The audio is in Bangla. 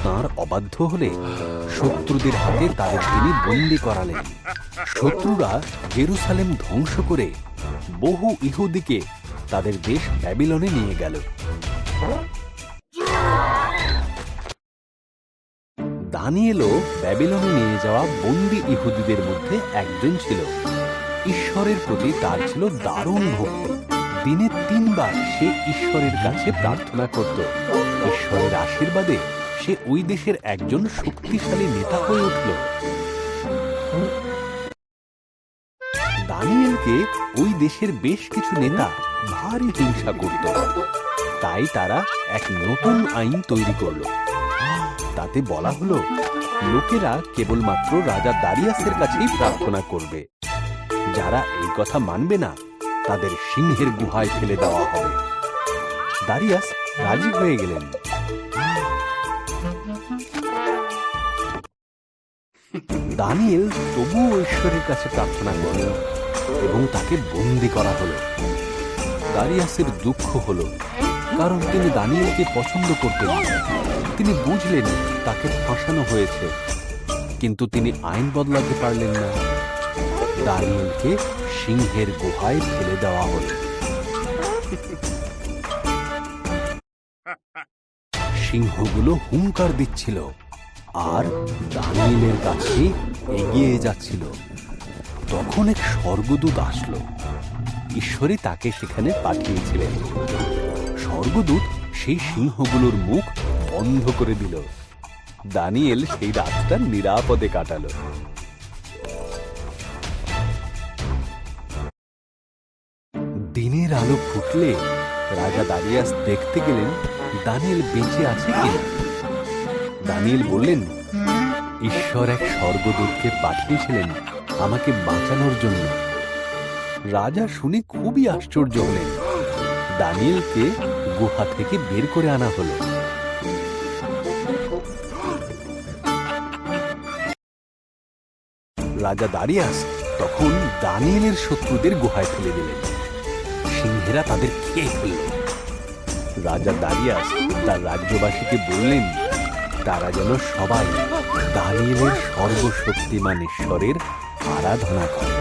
তাঁর অবাধ্য হলে শত্রুদের হাতে তাদের তিনি বন্দী করালেন। শত্রুরা জেরুসালেম ধ্বংস করে বহু ইহুদিকে তাদের দেশ ব্যাবিলনে নিয়ে গেল। দানিয়েলও ব্যাবিলনে নিয়ে যাওয়া বন্দী ইহুদিদের মধ্যে একজন ছিল। ঈশ্বরের প্রতি তার ছিল দারুণ ভক্তি। দিনে 3 বার সে ঈশ্বরের কাছে প্রার্থনা করত। ঈশ্বরের আশীর্বাদে সে ওই দেশের একজন শক্তিশালী নেতা হয়ে উঠল। দানিয়েলকে ওই দেশের বেশ কিছু নেতা ভারী হিংসা করত। তাই তারা এক নতুন আইন তৈরি করল। তাতে বলা হলো, লোকেরা কেবলমাত্র রাজা দারিয়াসের কাছেই প্রার্থনা করবে। যারা এই কথা মানবে না, তাদের সিংহের গুহায় ফেলে দেওয়া হবে। দারিয়াস রাজি হয়ে গেলেন। দানিয়েল তবুও ঈশ্বরের কাছে প্রার্থনা করলেন এবং তাকে বন্দী করা হলো। দারিয়াসের দুঃখ হলো, কারণ তিনি দানিয়েলকে পছন্দ করতেন। তিনি বুঝলেন তাকে ফাঁসানো হয়েছে, কিন্তু তিনি আইন বদলাতে পারলেন না। দানিয়েলকে সিংহের গুহায় ফেলে দেওয়া হলো। সিংহগুলো হুঙ্কার দিচ্ছিল আর দানিয়েলের কাছে এগিয়ে যাচ্ছিল। তখন এক স্বর্গদূত আসলো। ঈশ্বরই তাকে সেখানে পাঠিয়েছিলেন। স্বর্গদূত সেই সিংহগুলোর মুখ বন্ধ করে দিল। দানিয়েল সেই রাতটা নিরাপদে কাটালো। দিনের আলো ফুটলে রাজা দারিয়াস দেখতে গেলেন দানিয়েল বেঁচে আছে কিনা। দানিয়েল বললেন, ঈশ্বর এক স্বর্গদূতকে পাঠিয়েছিলেন আমাকে বাঁচানোর জন্য। রাজা শুনে খুবই আশ্চর্য হলেন। দানিয়েলকে গুহা থেকে বের করে আনা হলো। রাজা দারিয়াস তখন দানিয়েলের শত্রুদের গুহায় ফেলে দিলেন। সিংহেরা তাদের খেয়ে ফেলল। রাজা দারিয়াস তার রাজ্যবাসীকে বললেন, তারা যেন সবাই দানিয়েলের সর্বশক্তিমান ঈশ্বরের আরাধনা করে।